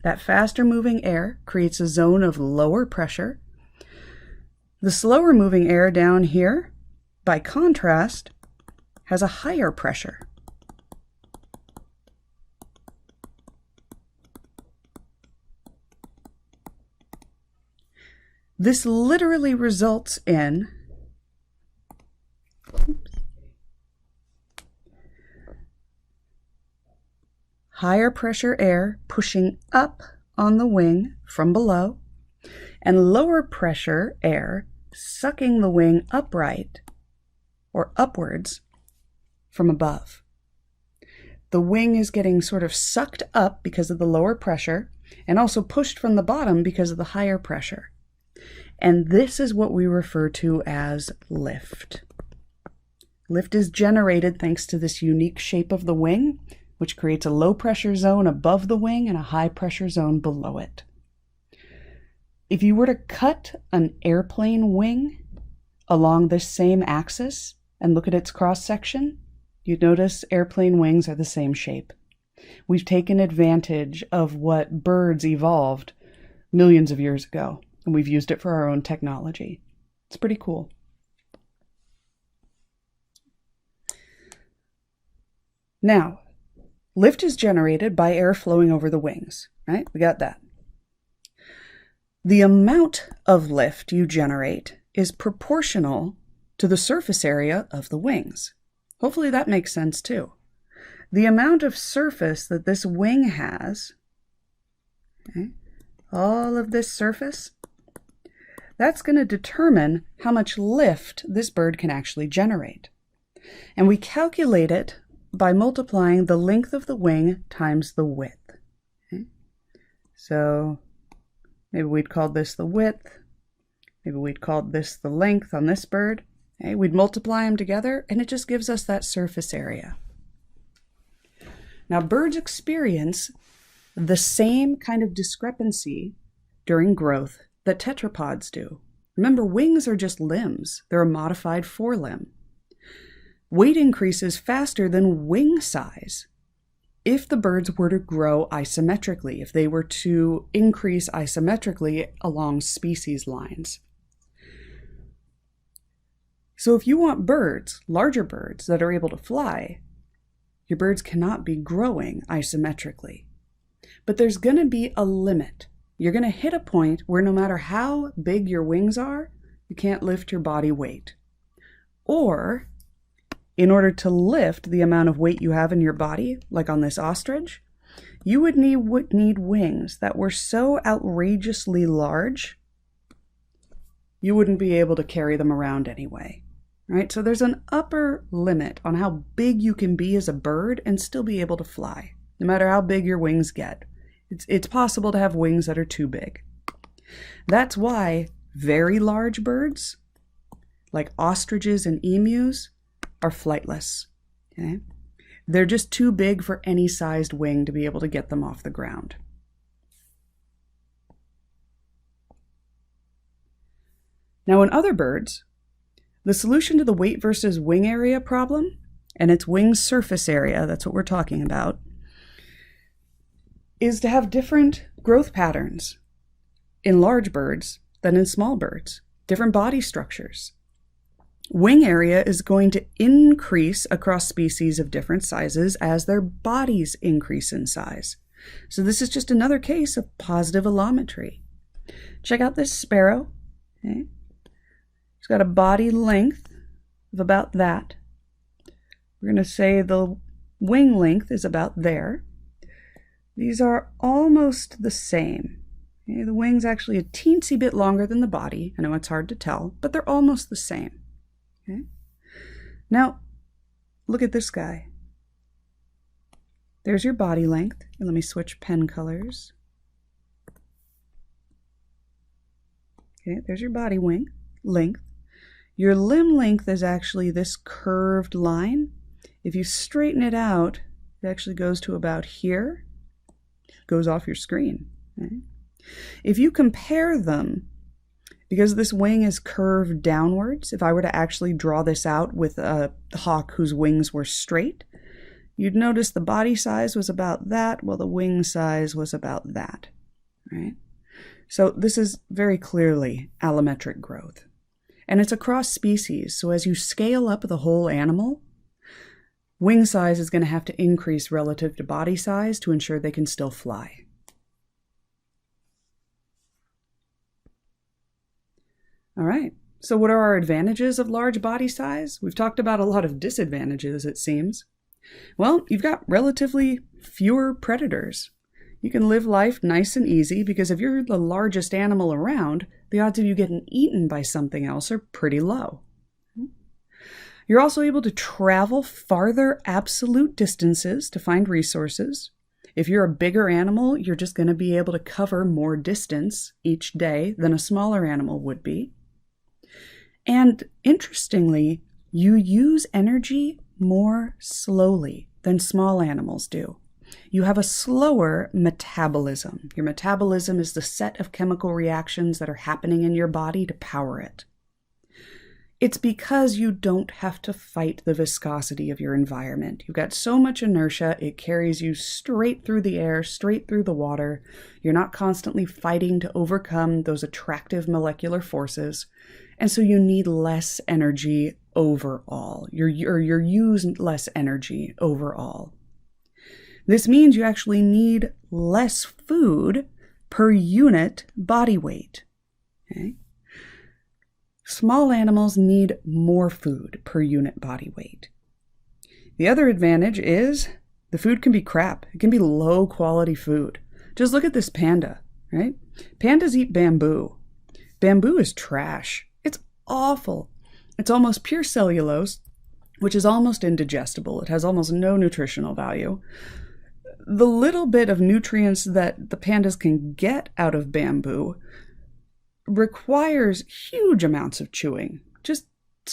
That faster moving air creates a zone of lower pressure. The slower moving air down here, by contrast, has a higher pressure. This literally results in higher pressure air pushing up on the wing from below, and lower pressure air sucking the wing upright or upwards from above. The wing is getting sort of sucked up because of the lower pressure and also pushed from the bottom because of the higher pressure. And this is what we refer to as lift. Lift is generated thanks to this unique shape of the wing, which creates a low pressure zone above the wing and a high pressure zone below it. If you were to cut an airplane wing along this same axis and look at its cross section, you'd notice airplane wings are the same shape. We've taken advantage of what birds evolved millions of years ago, and we've used it for our own technology. It's pretty cool. Now, lift is generated by air flowing over the wings, right? We got that. The amount of lift you generate is proportional to the surface area of the wings. Hopefully that makes sense too. The amount of surface that this wing has, okay, all of this surface, that's going to determine how much lift this bird can actually generate. And we calculate it by multiplying the length of the wing times the width. Okay? So maybe we'd call this the width. Maybe we'd call this the length on this bird. Okay? We'd multiply them together, and it just gives us that surface area. Now, birds experience the same kind of discrepancy during growth that tetrapods do. Remember, wings are just limbs. They're a modified forelimb. Weight increases faster than wing size if the birds were to grow isometrically, if they were to increase isometrically along species lines. So if you want birds, larger birds that are able to fly, your birds cannot be growing isometrically. But there's going to be a limit. You're going to hit a point where no matter how big your wings are, you can't lift your body weight. Or, in order to lift the amount of weight you have in your body, like on this ostrich, you would need wings that were so outrageously large, you wouldn't be able to carry them around anyway. Right? So there's an upper limit on how big you can be as a bird and still be able to fly, no matter how big your wings get. It's possible to have wings that are too big. That's why very large birds, like ostriches and emus, are flightless. Okay? They're just too big for any sized wing to be able to get them off the ground. Now, in other birds, the solution to the weight versus wing area problem, and its wing surface area, that's what we're talking about, is to have different growth patterns in large birds than in small birds, different body structures. Wing area is going to increase across species of different sizes as their bodies increase in size. So this is just another case of positive allometry. Check out this sparrow. Okay? It's got a body length of about that. We're going to say the wing length is about there. These are almost the same. Okay, the wing's actually a teensy bit longer than the body. I know it's hard to tell, but they're almost the same. Okay? Now, look at this guy. There's your body length. And let me switch pen colors. Okay, there's your body length. Your limb length is actually this curved line. If you straighten it out, it actually goes to about here. Goes off your screen. Okay? If you compare them, because this wing is curved downwards, if I were to actually draw this out with a hawk whose wings were straight, you'd notice the body size was about that, while the wing size was about that. Right? So this is very clearly allometric growth. And it's across species, so as you scale up the whole animal, wing size is going to have to increase relative to body size to ensure they can still fly. All right, so what are our advantages of large body size? We've talked about a lot of disadvantages, it seems. Well, you've got relatively fewer predators. You can live life nice and easy because if you're the largest animal around, the odds of you getting eaten by something else are pretty low. You're also able to travel farther absolute distances to find resources. If you're a bigger animal, you're just going to be able to cover more distance each day than a smaller animal would be. And interestingly, you use energy more slowly than small animals do. You have a slower metabolism. Your metabolism is the set of chemical reactions that are happening in your body to power it. It's because you don't have to fight the viscosity of your environment. You've got so much inertia, it carries you straight through the air, straight through the water. You're not constantly fighting to overcome those attractive molecular forces. And so you need less energy overall. You use less energy overall. This means you actually need less food per unit body weight. Okay? Small animals need more food per unit body weight. The other advantage is the food can be crap. It can be low quality food. Just look at this panda, right? Pandas eat bamboo. Bamboo is trash. It's awful. It's almost pure cellulose, which is almost indigestible. It has almost no nutritional value. The little bit of nutrients that the pandas can get out of bamboo requires huge amounts of chewing. Just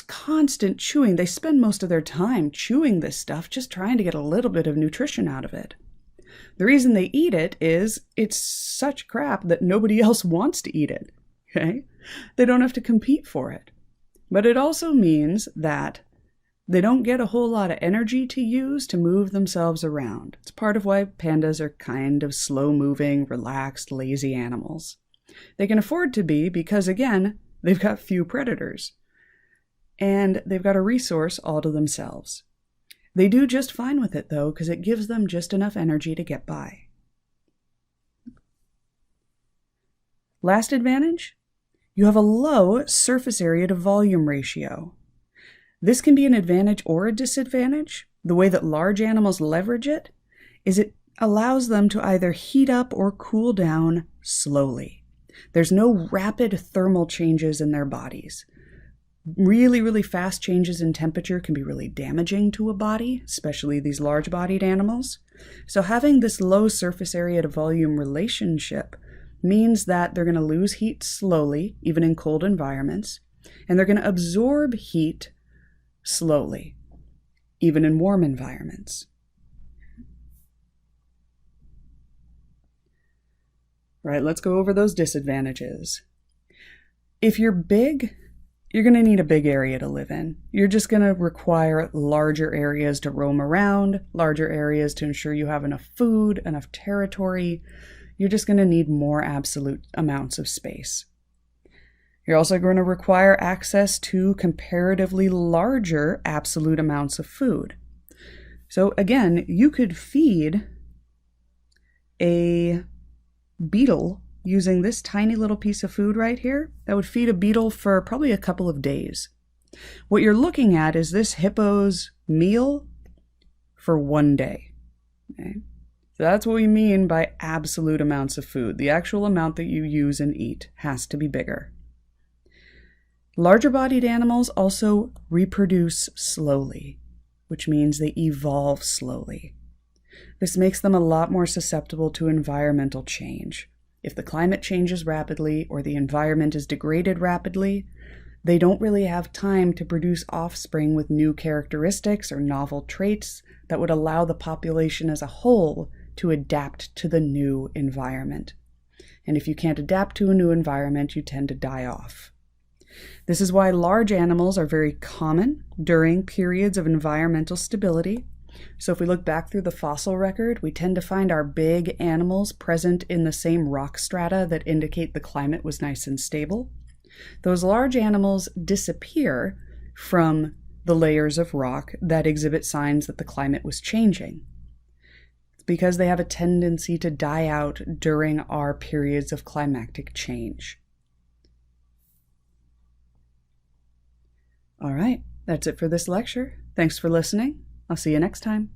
constant chewing. They spend most of their time chewing this stuff, just trying to get a little bit of nutrition out of it. The reason they eat it is it's such crap that nobody else wants to eat it. Okay? They don't have to compete for it. But it also means that they don't get a whole lot of energy to use to move themselves around. It's part of why pandas are kind of slow-moving, relaxed, lazy animals. They can afford to be because, again, they've got few predators. And they've got a resource all to themselves. They do just fine with it, though, because it gives them just enough energy to get by. Last advantage? You have a low surface area to volume ratio. This can be an advantage or a disadvantage. The way that large animals leverage it is it allows them to either heat up or cool down slowly. There's no rapid thermal changes in their bodies. Really, really fast changes in temperature can be really damaging to a body, especially these large-bodied animals. So having this low surface area to volume relationship means that they're going to lose heat slowly, even in cold environments, and they're going to absorb heat slowly, even in warm environments. Right, let's go over those disadvantages. If you're big, you're going to need a big area to live in. You're just going to require larger areas to roam around, larger areas to ensure you have enough food, enough territory. You're just going to need more absolute amounts of space. You're also going to require access to comparatively larger absolute amounts of food. So again, you could feed a beetle using this tiny little piece of food right here. That would feed a beetle for probably a couple of days. What you're looking at is this hippo's meal for one day. Okay? So that's what we mean by absolute amounts of food. The actual amount that you use and eat has to be bigger. Larger-bodied animals also reproduce slowly, which means they evolve slowly. This makes them a lot more susceptible to environmental change. If the climate changes rapidly or the environment is degraded rapidly, they don't really have time to produce offspring with new characteristics or novel traits that would allow the population as a whole to adapt to the new environment. And if you can't adapt to a new environment, you tend to die off. This is why large animals are very common during periods of environmental stability. So if we look back through the fossil record, we tend to find our big animals present in the same rock strata that indicate the climate was nice and stable. Those large animals disappear from the layers of rock that exhibit signs that the climate was changing. It's because they have a tendency to die out during our periods of climactic change. All right, that's it for this lecture. Thanks for listening. I'll see you next time.